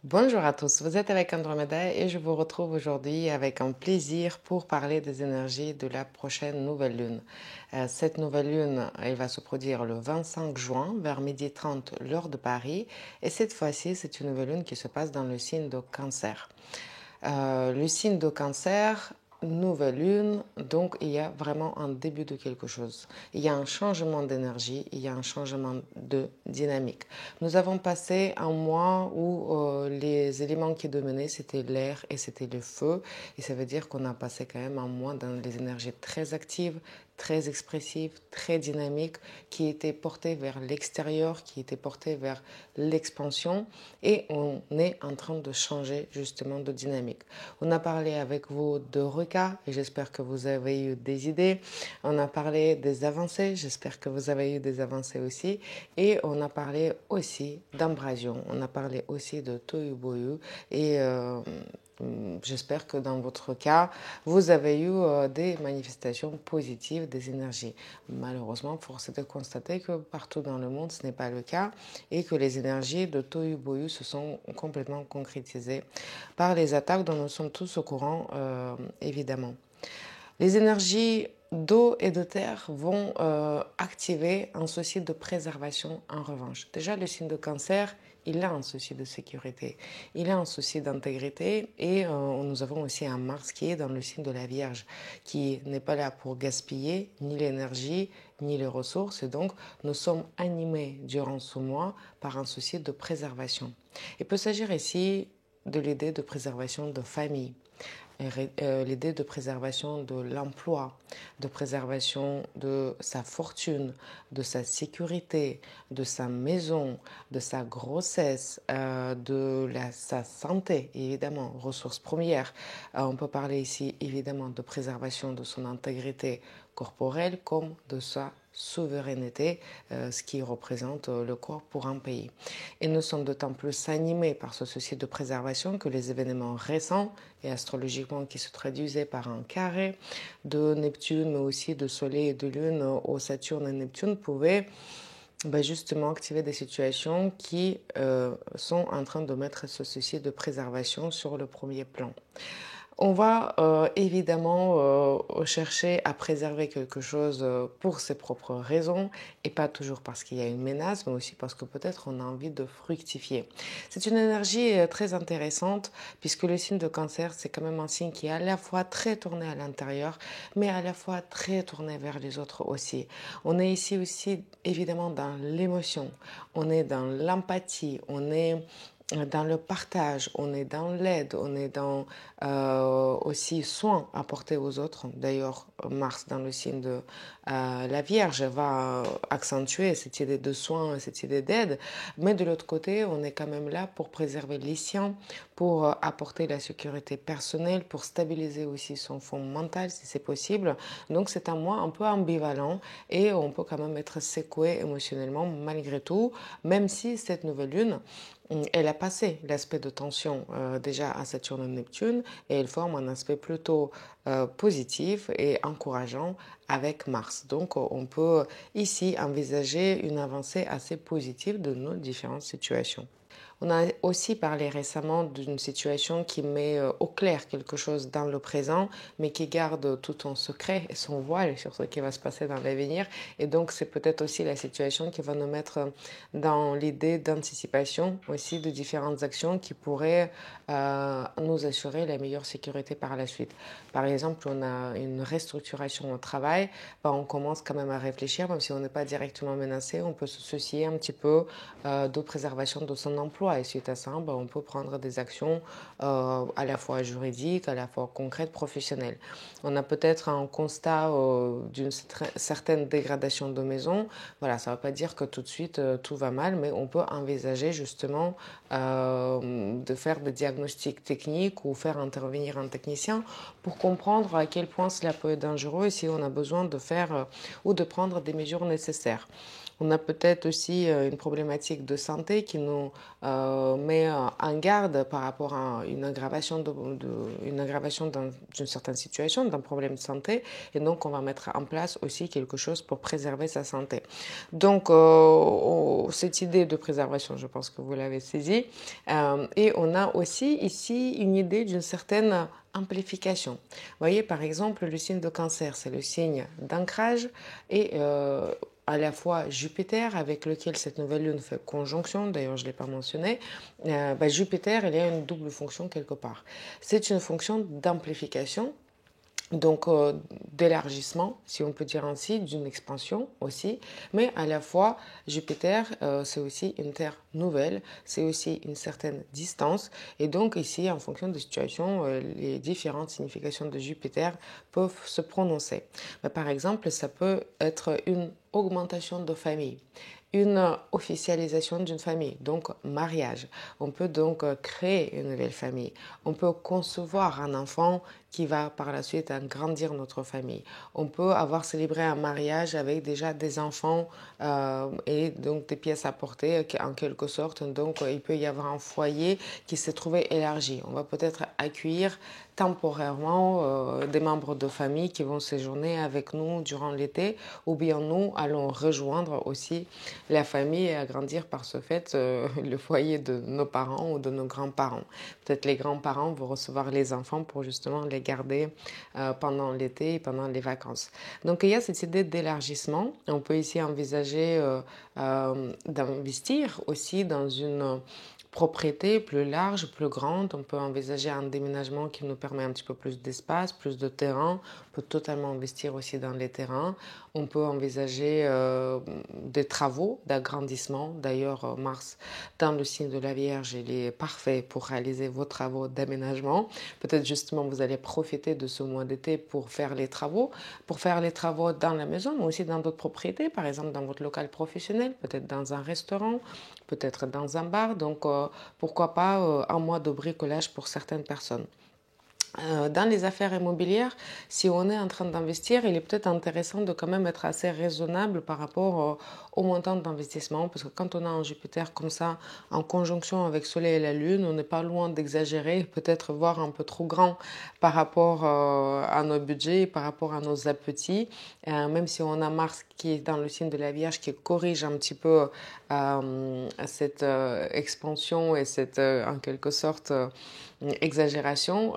Bonjour à tous, vous êtes avec Andromeda et je vous retrouve aujourd'hui avec un plaisir pour parler des énergies de la prochaine nouvelle lune. Cette nouvelle lune, elle va se produire le 25 juin vers 12h30 l'heure de Paris et cette fois-ci, c'est une nouvelle lune qui se passe dans le signe de Cancer. Le signe de Cancer, nouvelle lune, donc il y a vraiment un début de quelque chose. Il y a un changement d'énergie, il y a un changement de dynamique. Nous avons passé un mois où les éléments qui dominaient, c'était l'air et c'était le feu. Et ça veut dire qu'on a passé quand même un mois dans les énergies très actives, très expressives, très dynamiques, qui étaient portées vers l'extérieur, qui étaient portées vers l'expansion. Et on est en train de changer justement de dynamique. On a parlé avec vous de RECA et j'espère que vous avez eu des idées. On a parlé des avancées, j'espère que vous avez eu des avancées aussi. Et on a parlé aussi d'Embrasion, on a parlé aussi de Tohu Bohu et j'espère que dans votre cas, vous avez eu des manifestations positives des énergies. Malheureusement, force est de constater que partout dans le monde, ce n'est pas le cas et que les énergies de Tohu Bohu se sont complètement concrétisées par les attaques dont nous sommes tous au courant, évidemment. Les énergies d'eau et de terre vont activer un souci de préservation en revanche. Déjà, le signe de cancer, il a un souci de sécurité, il a un souci d'intégrité et nous avons aussi un Mars qui est dans le signe de la Vierge, qui n'est pas là pour gaspiller ni l'énergie ni les ressources et donc nous sommes animés durant ce mois par un souci de préservation. Il peut s'agir ici de l'idée de préservation de famille, l'idée de préservation de l'emploi, de préservation de sa fortune, de sa sécurité, de sa maison, de sa grossesse, sa santé, évidemment, ressources premières. On peut parler ici évidemment de préservation de son intégrité corporelle comme de sa souveraineté, ce qui représente le corps pour un pays. Et nous sommes d'autant plus animés par ce souci de préservation que les événements récents et astrologiquement qui se traduisaient par un carré de Neptune, mais aussi de Soleil et de Lune au Saturne et Neptune pouvaient justement activer des situations qui sont en train de mettre ce souci de préservation sur le premier plan. On va évidemment chercher à préserver quelque chose pour ses propres raisons et pas toujours parce qu'il y a une menace, mais aussi parce que peut-être on a envie de fructifier. C'est une énergie très intéressante puisque le signe de cancer, c'est quand même un signe qui est à la fois très tourné à l'intérieur, mais à la fois très tourné vers les autres aussi. On est ici aussi évidemment dans l'émotion, on est dans l'empathie, on est dans le partage, on est dans l'aide, on est dans aussi soin apportés aux autres. D'ailleurs, Mars dans le signe de la Vierge va accentuer cette idée de soin, cette idée d'aide. Mais de l'autre côté, on est quand même là pour préserver les siens, pour apporter la sécurité personnelle, pour stabiliser aussi son fond mental si c'est possible. Donc c'est un mois un peu ambivalent et on peut quand même être secoué émotionnellement malgré tout, même si cette nouvelle lune, elle a passé l'aspect de tension déjà à Saturne et Neptune et elle forme un aspect plutôt positif et encourageant avec Mars. Donc on peut ici envisager une avancée assez positive de nos différentes situations. On a aussi parlé récemment d'une situation qui met au clair quelque chose dans le présent, mais qui garde tout en secret et son voile sur ce qui va se passer dans l'avenir. Et donc, c'est peut-être aussi la situation qui va nous mettre dans l'idée d'anticipation aussi de différentes actions qui pourraient nous assurer la meilleure sécurité par la suite. Par exemple, on a une restructuration au travail, on commence quand même à réfléchir, même si on n'est pas directement menacé, on peut se soucier un petit peu de préservation de son emploi. Et suite à ça, on peut prendre des actions à la fois juridiques, à la fois concrètes, professionnelles. On a peut-être un constat d'une certaine dégradation de maison. Voilà, ça ne veut pas dire que tout de suite tout va mal, mais on peut envisager justement de faire des diagnostics techniques ou faire intervenir un technicien pour comprendre à quel point cela peut être dangereux et si on a besoin de faire ou de prendre des mesures nécessaires. On a peut-être aussi une problématique de santé qui nous met en garde par rapport à une aggravation d'une certaine situation, d'un problème de santé. Et donc, on va mettre en place aussi quelque chose pour préserver sa santé. Donc, cette idée de préservation, je pense que vous l'avez saisie. Et on a aussi ici une idée d'une certaine amplification. Vous voyez, par exemple, le signe de Cancer, c'est le signe d'ancrage et à la fois Jupiter, avec lequel cette nouvelle lune fait conjonction, d'ailleurs je ne l'ai pas mentionné, Jupiter, il y a une double fonction quelque part. C'est une fonction d'amplification, donc d'élargissement, si on peut dire ainsi, d'une expansion aussi, mais à la fois Jupiter, c'est aussi une Terre nouvelle, c'est aussi une certaine distance, et donc ici, en fonction des situations, les différentes significations de Jupiter peuvent se prononcer. Par exemple, ça peut être une augmentation de famille, une officialisation d'une famille, donc mariage. On peut donc créer une nouvelle famille. On peut concevoir un enfant qui va par la suite agrandir notre famille. On peut avoir célébré un mariage avec déjà des enfants et donc des pièces à porter en quelque sorte. Donc il peut y avoir un foyer qui s'est trouvé élargi. On va peut-être accueillir temporairement des membres de famille qui vont séjourner avec nous durant l'été, ou bien nous allons rejoindre aussi la famille et agrandir par ce fait le foyer de nos parents ou de nos grands-parents. Peut-être les grands-parents vont recevoir les enfants pour justement les garder pendant l'été et pendant les vacances. Donc il y a cette idée d'élargissement. On peut ici envisager d'investir aussi dans une propriété plus large, plus grande. On peut envisager un déménagement qui nous permet un petit peu plus d'espace, plus de terrain. On peut totalement investir aussi dans les terrains. On peut envisager des travaux d'agrandissement. D'ailleurs, Mars, dans le signe de la Vierge, il est parfait pour réaliser vos travaux d'aménagement. Peut-être justement, vous allez profiter de ce mois d'été pour faire les travaux dans la maison, mais aussi dans d'autres propriétés, par exemple dans votre local professionnel, peut-être dans un restaurant, peut-être dans un bar. Donc, pourquoi pas un mois de bricolage pour certaines personnes. Dans les affaires immobilières, si on est en train d'investir, il est peut-être intéressant de quand même être assez raisonnable par rapport au montant d'investissement, parce que quand on a un Jupiter comme ça, en conjonction avec Soleil et la Lune, on n'est pas loin d'exagérer, peut-être voir un peu trop grand par rapport à nos budgets, par rapport à nos appétits, même si on a Mars qui est dans le signe de la Vierge, qui corrige un petit peu cette expansion et cette, en quelque sorte, exagération.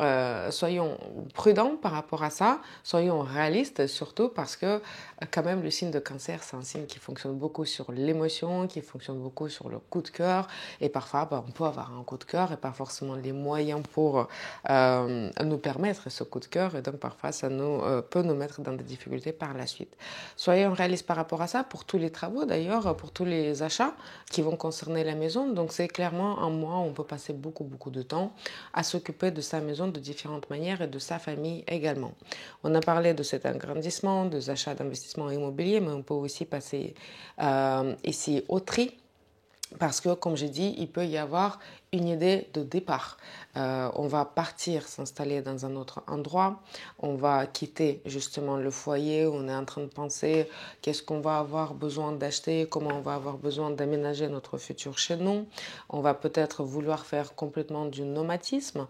Soyons prudents par rapport à ça, soyons réalistes surtout parce que quand même le signe de Cancer, c'est un signe qui fonctionne beaucoup sur l'émotion, qui fonctionne beaucoup sur le coup de cœur, et parfois on peut avoir un coup de cœur et pas forcément les moyens pour nous permettre ce coup de cœur, et donc parfois ça peut nous mettre dans des difficultés par la suite. Soyons réalistes par rapport à ça, pour tous les travaux d'ailleurs, pour tous les achats qui vont concerner la maison. Donc c'est clairement un mois où on peut passer beaucoup de temps à s'occuper de sa maison de différentes manières et de sa famille également. On a parlé de cet agrandissement, des achats d'investissement immobilier, mais on peut aussi passer ici au tri. Parce que, comme j'ai dit, il peut y avoir une idée de départ. On va partir s'installer dans un autre endroit, on va quitter justement le foyer, on est en train de penser qu'est-ce qu'on va avoir besoin d'acheter, comment on va avoir besoin d'aménager notre futur chez nous. On va peut-être vouloir faire complètement du nomadisme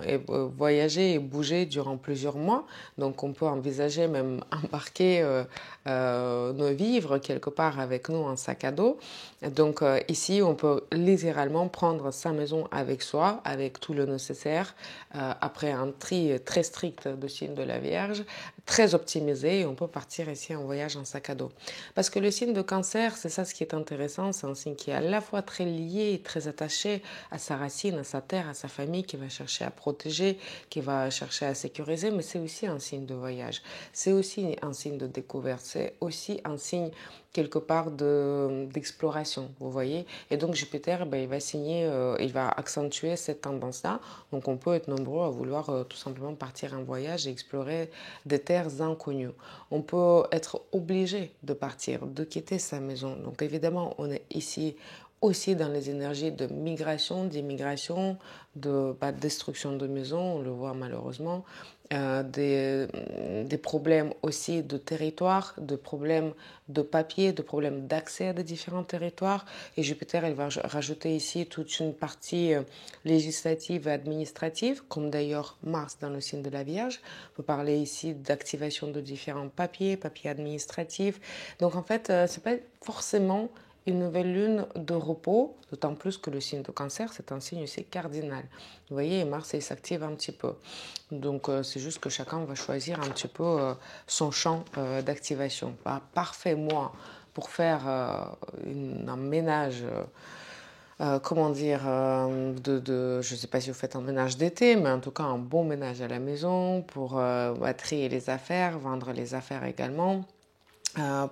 et voyager et bouger durant plusieurs mois. Donc on peut envisager même embarquer nos vivres quelque part avec nous en sac à dos. Donc ici, on peut littéralement prendre sa maison avec soi, avec tout le nécessaire, après un tri très strict de signe de la Vierge, très optimisé, et on peut partir ici en voyage en sac à dos. Parce que le signe de Cancer, c'est ça ce qui est intéressant, c'est un signe qui est à la fois très lié, très attaché à sa racine, à sa terre, à sa famille, qui va chercher à protéger, qui va chercher à sécuriser, mais c'est aussi un signe de voyage, c'est aussi un signe de découverte, c'est aussi un signe quelque part d'exploration, vous voyez. Et donc Jupiter, il va accentuer cette tendance-là. Donc on peut être nombreux à vouloir tout simplement partir en voyage et explorer des terres inconnues. On peut être obligé de partir, de quitter sa maison. Donc évidemment, on est ici aussi dans les énergies de migration, d'immigration, de destruction de maisons, on le voit malheureusement, des problèmes aussi de territoire, de problèmes de papier, de problèmes d'accès à des différents territoires. Et Jupiter, elle va rajouter ici toute une partie législative et administrative, comme d'ailleurs Mars dans le signe de la Vierge. On peut parler ici d'activation de différents papiers, papiers administratifs. Donc en fait, c'est pas forcément une nouvelle lune de repos, d'autant plus que le signe de Cancer, c'est un signe aussi cardinal. Vous voyez, Mars, il s'active un petit peu. Donc, c'est juste que chacun va choisir un petit peu son champ d'activation. Parfait, moi, pour faire un ménage, comment dire, je ne sais pas si vous faites un ménage d'été, mais en tout cas un bon ménage à la maison pour trier les affaires, vendre les affaires également.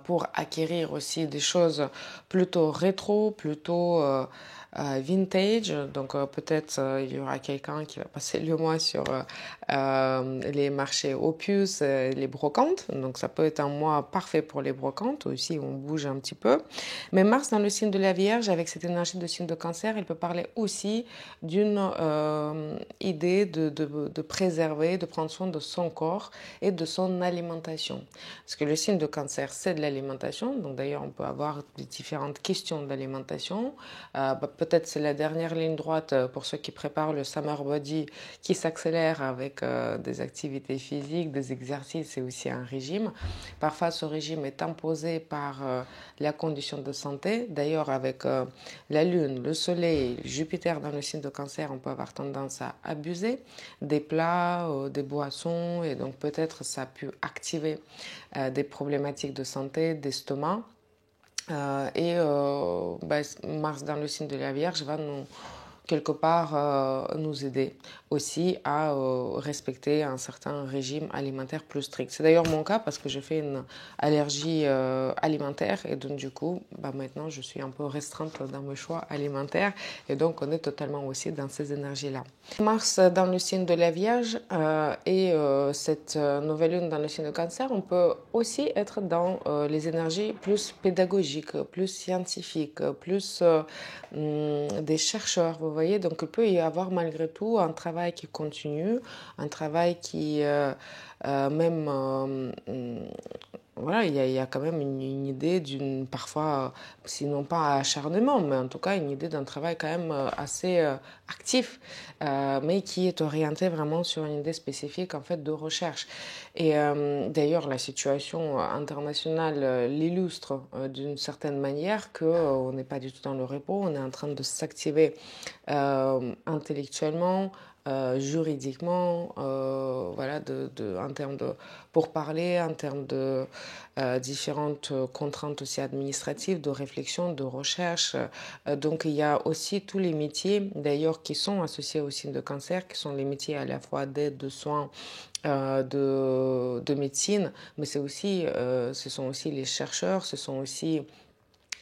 Pour acquérir aussi des choses plutôt rétro, plutôt vintage. Donc peut-être il y aura quelqu'un qui va passer le mois sur les marchés Opus, les brocantes. Donc ça peut être un mois parfait pour les brocantes. Aussi, on bouge un petit peu. Mais Mars dans le signe de la Vierge, avec cette énergie de signe de Cancer, il peut parler aussi d'une idée de préserver, de prendre soin de son corps et de son alimentation. Parce que le signe de Cancer, c'est de l'alimentation. Donc d'ailleurs, on peut avoir des différentes questions d'alimentation. Peut-être c'est la dernière ligne droite pour ceux qui préparent le Summer Body qui s'accélère avec des activités physiques, des exercices et aussi un régime. Parfois, ce régime est imposé par la condition de santé. D'ailleurs, avec la Lune, le Soleil, Jupiter dans le signe de Cancer, on peut avoir tendance à abuser des plats, des boissons, et donc peut-être ça a pu activer des problématiques de santé, d'estomac. Mars dans le signe de la Vierge va nous quelque part nous aider aussi à respecter un certain régime alimentaire plus strict. C'est d'ailleurs mon cas parce que j'ai fait une allergie alimentaire et donc du coup maintenant je suis un peu restreinte dans mes choix alimentaires et donc on est totalement aussi dans ces énergies-là. Mars dans le signe de la Vierge et cette nouvelle lune dans le signe de Cancer, on peut aussi être dans les énergies plus pédagogiques, plus scientifiques, plus des chercheurs, vous voyez. Donc il peut y avoir malgré tout un travail qui continue, un travail qui voilà, il y a quand même une idée d'une, parfois, sinon pas acharnement, mais en tout cas une idée d'un travail quand même assez actif, mais qui est orienté vraiment sur une idée spécifique en fait de recherche. Et d'ailleurs, la situation internationale l'illustre d'une certaine manière que on n'est pas du tout dans le repos, on est en train de s'activer intellectuellement, juridiquement, voilà, en termes de pourparlers, en termes de différentes contraintes aussi administratives, de réflexion, de recherche. Donc il y a aussi tous les métiers d'ailleurs qui sont associés au signe de Cancer, qui sont les métiers à la fois d'aide, de soins, de médecine, mais ce sont aussi les chercheurs, ce sont aussi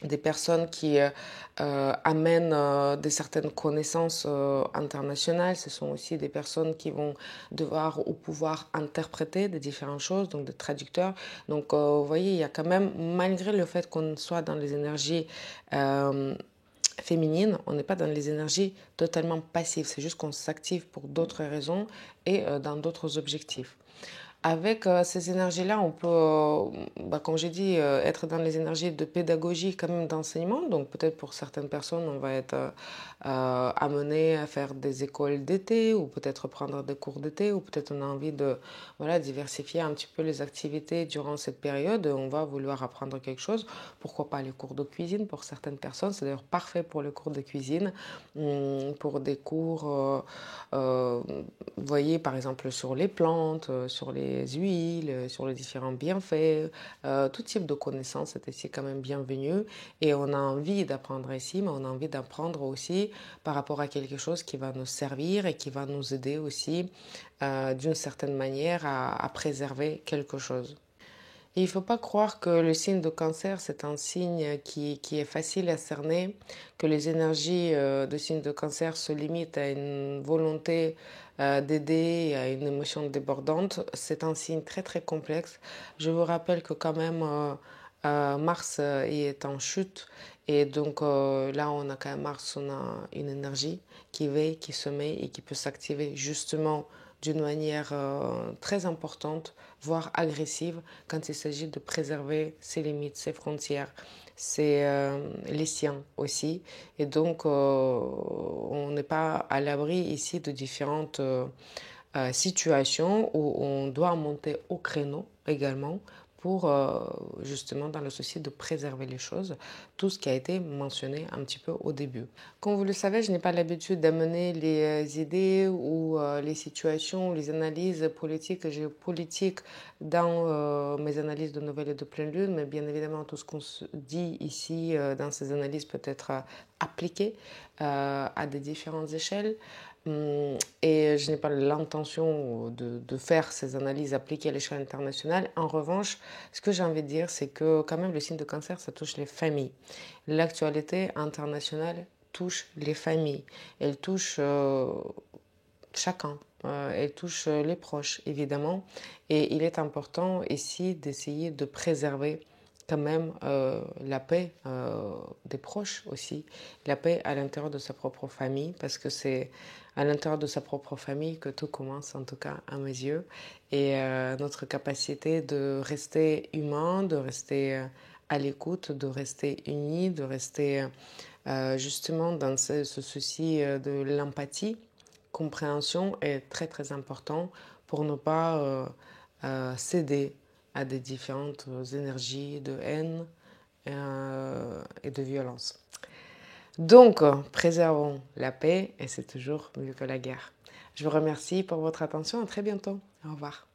des personnes qui amènent des certaines connaissances internationales. Ce sont aussi des personnes qui vont devoir ou pouvoir interpréter des différentes choses, donc des traducteurs. Donc vous voyez, il y a quand même, malgré le fait qu'on soit dans les énergies féminines, on n'est pas dans les énergies totalement passives. C'est juste qu'on s'active pour d'autres raisons et dans d'autres objectifs. Avec ces énergies-là, on peut, comme j'ai dit, être dans les énergies de pédagogie, quand même d'enseignement. Donc peut-être pour certaines personnes, on va être amené à faire des écoles d'été ou peut-être prendre des cours d'été ou peut-être on a envie de diversifier un petit peu les activités durant cette période. On va vouloir apprendre quelque chose. Pourquoi pas les cours de cuisine pour certaines personnes. C'est d'ailleurs parfait pour les cours de cuisine, pour des cours, vous voyez, par exemple sur les plantes, sur les huiles, sur les différents bienfaits. Tout type de connaissances est ici quand même bienvenu et on a envie d'apprendre ici, mais on a envie d'apprendre aussi par rapport à quelque chose qui va nous servir et qui va nous aider aussi d'une certaine manière à préserver quelque chose. Et il ne faut pas croire que le signe de Cancer, c'est un signe qui est facile à cerner, que les énergies de signe de Cancer se limitent à une volonté d'aider, à une émotion débordante. C'est un signe très très complexe. Je vous rappelle que quand même Mars est en chute Et donc là, on a quand même Mars, on a une énergie qui veille, qui se met et qui peut s'activer justement d'une manière très importante, voire agressive, quand il s'agit de préserver ses limites, ses frontières, les siens aussi. Et donc, on n'est pas à l'abri ici de différentes situation où on doit monter au créneau également pour justement dans le souci de préserver les choses, tout ce qui a été mentionné un petit peu au début. Comme vous le savez, je n'ai pas l'habitude d'amener les idées ou les situations, les analyses politiques et géopolitiques dans mes analyses de nouvelles et de pleine lune, mais bien évidemment tout ce qu'on se dit ici dans ces analyses peut être appliqué à des différentes échelles. Et je n'ai pas l'intention de faire ces analyses appliquées à l'échelle internationale. En revanche, ce que j'ai envie de dire, c'est que quand même le signe de cancer, ça touche les familles. L'actualité internationale touche les familles. Elle touche chacun. Elle touche les proches, évidemment. Et il est important ici d'essayer de préserver quand même la paix des proches aussi, la paix à l'intérieur de sa propre famille, parce que c'est à l'intérieur de sa propre famille que tout commence, en tout cas à mes yeux, et notre capacité de rester humain, de rester à l'écoute, de rester unis, de rester justement dans ce souci de l'empathie, compréhension est très très important pour ne pas céder à des différentes énergies de haine et de violence. Donc, préservons la paix et c'est toujours mieux que la guerre. Je vous remercie pour votre attention. À très bientôt. Au revoir.